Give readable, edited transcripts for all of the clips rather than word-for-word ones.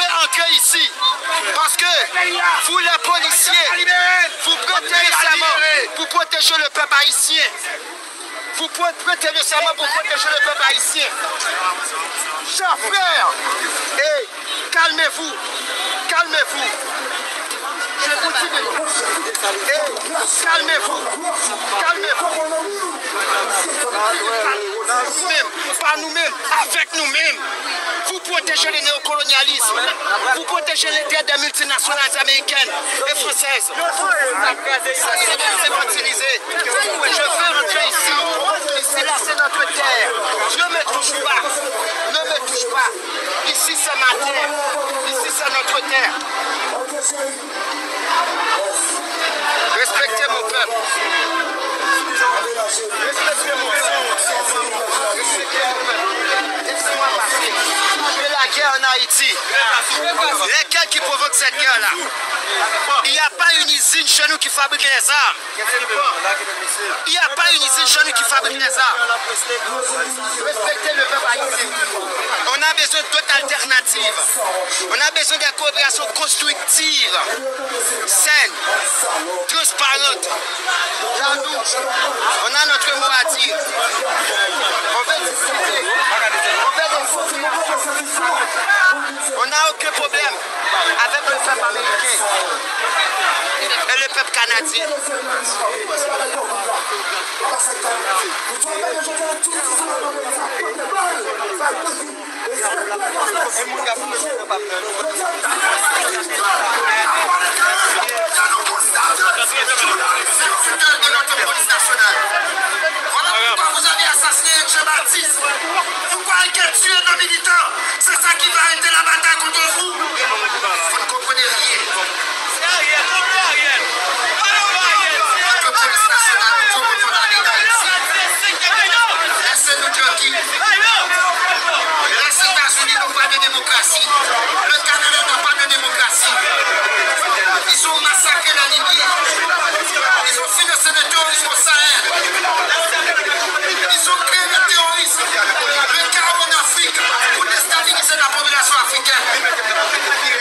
pouvez entrer ici. Parce que vous, les policiers, vous prêtez serment pour protéger le peuple haïtien. Vous prêtez le serment pour protéger le peuple haïtien. Chers frères, hey, calmez-vous. Calmez-vous. Je continue. Hey, calmez-vous. Calmez-vous. Nous-mêmes, pas nous-mêmes, avec nous-mêmes. Vous protégez le néocolonialisme. Vous protégez les terres des multinationales américaines et françaises. C'est utilisé. Je veux rentrer ici. Ici, là, c'est notre terre. Ne me touche pas. Ne me touche pas. Ici, c'est ma terre. Ici, c'est notre terre. Respectez mon peuple. Respectez mon peuple. Laissez-moi passer. C'est la guerre en Haïti. Lesquels qui provoquent cette guerre-là? Il n'y a pas une usine chez nous qui fabrique les armes. Il n'y a pas une usine chez nous qui fabrique les armes. Respectez le peuple haïtien. On a besoin d'autres alternatives. On a besoin de coopération constructive, saine, transparente. Là, nous, on a notre mot à dire. On veut discuter. On n'a aucun problème avec le peuple américain et le peuple canadien. De notre police nationale. Voilà pourquoi vous avez assassiné Jean-Baptiste. Pourquoi il a tué nos militants? C'est ça qui va arrêter la bataille contre vous. Vous ne comprenez rien. Notre police nationale, nous devons aller d'Haïti. Laissez-nous tranquilles. Les États-Unis n'ont pas de démocratie. Le Canada n'a pas de démocratie. Ils ont massacré la Libye. Ils ont financé le terrorisme au Sahel. Ils ont créé le terrorisme, le chaos en Afrique pour déstabiliser la population africaine.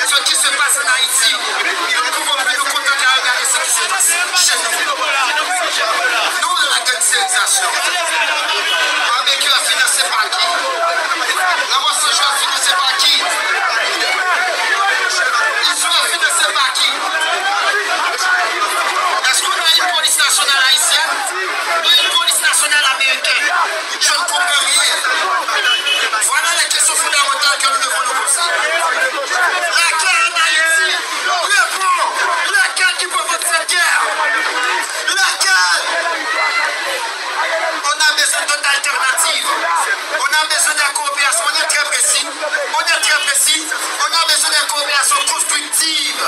Ce qui se passe en Haïti, nous ne pouvons plus nous contenter à regarder ce qui se passe chez nous. Nous, la gangsterisation. Avec qui a financé par qui? La mensonge a financé par qui? Ils sont financés par qui? Est-ce qu'on a une police nationale haïtienne ou une police nationale américaine? Je ne comprends rien. Voilà les questions fondamentales que nous devons nous poser. Laquelle en Haïti répond? Laquelle qui provoque cette guerre? Laquelle? On a besoin d'autres alternatives. On a besoin de coopération. On est très précis. On est très précis. On a besoin de coopération constructive,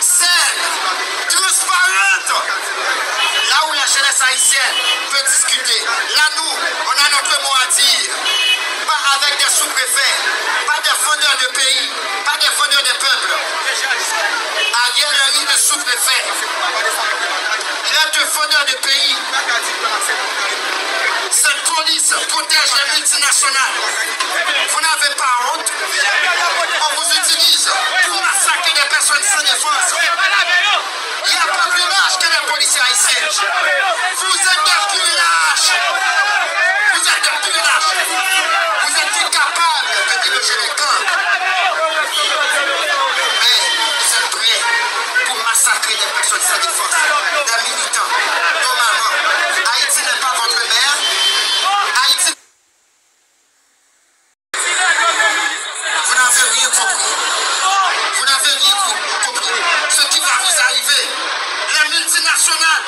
saine, transparente. Là où la jeunesse haïtienne peut discuter. Là, nous, on a notre mot à dire. Pas avec des sous-préfets, pas des fondeurs de pays, pas des fondeurs de peuples. Ariel Henry, le sous-préfet. Il est un fondeur de pays. Cette police protège les multinationales. Vous n'avez pas honte. On vous utilise pour massacrer des personnes sans défense. Il n'y a pas plus lâche que les policiers haïtiens. Vous êtes des plus lâches. Vous êtes des plus lâches. Vous êtes incapables de diriger les camps. Mais vous êtes prêts pour massacrer des personnes sans défense, des militants. Normalement, Haïti n'est pas votre mère. Haïti. Vous n'avez rien compris. Vous n'avez rien compris. Ce qui va vous arriver, les multinationales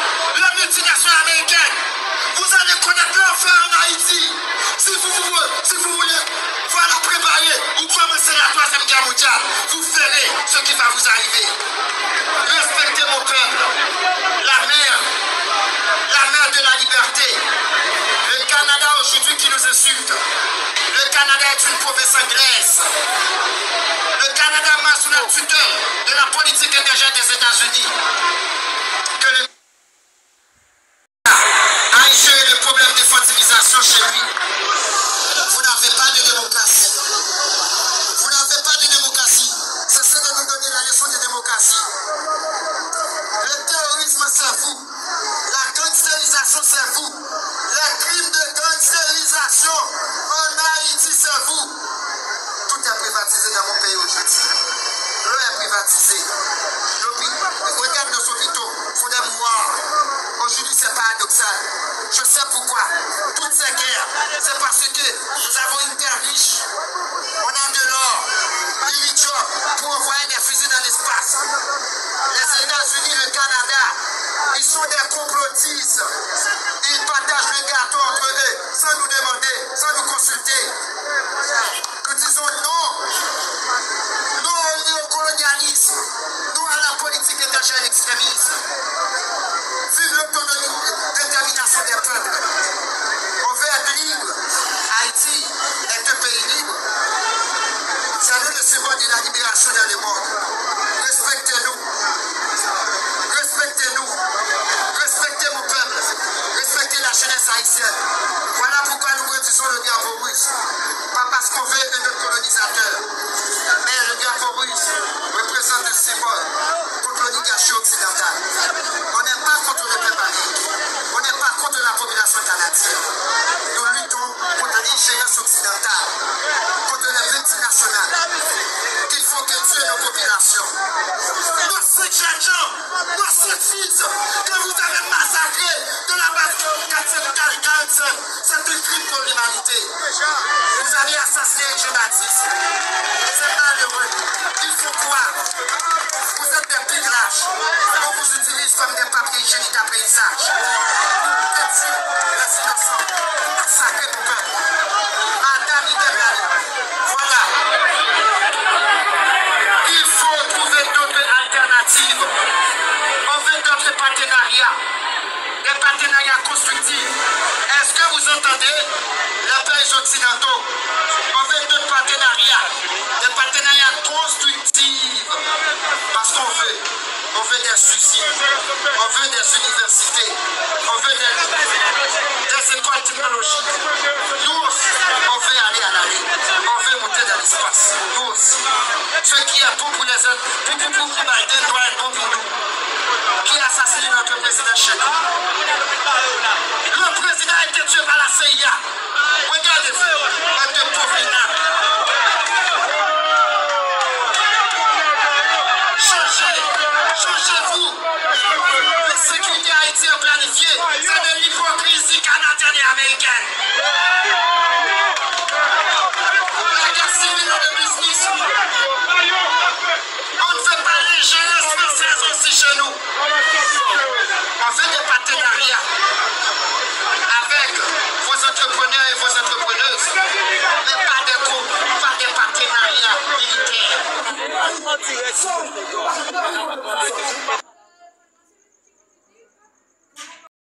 américaines, vous allez connaître l'enfer en Haïti. Si vous voulez, voilà préparer ou commencer la 3e guerre mondiale, vous ferez ce qui va vous arriver. Respectez mon peuple, la mère de la liberté. Le Canada aujourd'hui qui nous insulte. Le Canada est une province anglaise. Le Canada marche sous la tutelle de la politique étrangère des États-Unis. Que le a géré le problème de fertilisation chez lui. Vous n'avez pas de démocratie. Vous n'avez pas de démocratie. d'immigration, c'est vous. Les crimes de gangsterisation en Haïti, c'est vous. Tout est privatisé dans mon pays aujourd'hui. L'eau est privatisée. Regarde nos hôpitaux, il faut des morts. Aujourd'hui, c'est paradoxal. Je sais pourquoi. Toutes ces guerres, c'est parce que nous avons une terre riche. On a de l'or, l'ilithium, pour envoyer des fusils dans l'espace. Les États-Unis, le Canada, ils sont des complotistes. Ils partagent le gâteau entre eux, sans nous demander, sans nous consulter. Nous disons non. Non au néocolonialisme. Non à la politique étrangère extrémiste. Vive l'autonomie, détermination des peuples. On veut être libre. Haïti est un pays libre. C'est nous le symbole de la libération dans le monde. Respectez-nous. Respectez-nous. Respectez mon peuple. Respectez la jeunesse haïtienne. Voilà pourquoi nous réduisons le drapeau russe. Pas parce qu'on veut un autre colonisateur. Mais le drapeau russe représente un symbole contre l'oligarchie occidentale. On n'est pas contre le peuple américain. On n'est pas contre la population canadienne. Nous luttons contre l'ingérence occidentale, contre les multinationales qui font que tuer nos populations. Nos 5 jeunes gens, nos 5 fils que vous avez massacrés de la base 445, c'est un crime pour l'humanité. Vous avez assassiné un journaliste. C'est malheureux. Il faut croire. Vous êtes des piglages. On vous utilise comme des papiers hygiéniques à paysage. Vous tuez les innocents. Massacrez mon peuple. Madame Idemali. Voilà. Il faut trouver d'autres alternatives. On veut d'autres partenariats. Des partenariats constructifs. Est-ce que vous entendez les pays occidentaux? On veut d'autres partenariats. Des partenariats constructifs. Parce qu'on veut des usines, on veut des universités, on veut des écoles technologiques. Nous aussi, on veut aller à la Lune, on veut monter dans l'espace. Nous aussi. Ce qui est bon pour les autres, pour Biden doit être bon pour nous. Qui a assassiné notre président chez nous? Le président a été tué par la CIA. Regardez-vous, un de pauvres minables. Changez-vous. La sécurité haïtienne planifiée, c'est de l'hypocrisie canadienne et américaine. La guerre civile et le business. On ne fait pas l'ingérence française aussi chez nous. On fait des partenariats avec vos entrepreneurs et vos entrepreneuses, mais pas des partenariats militaires.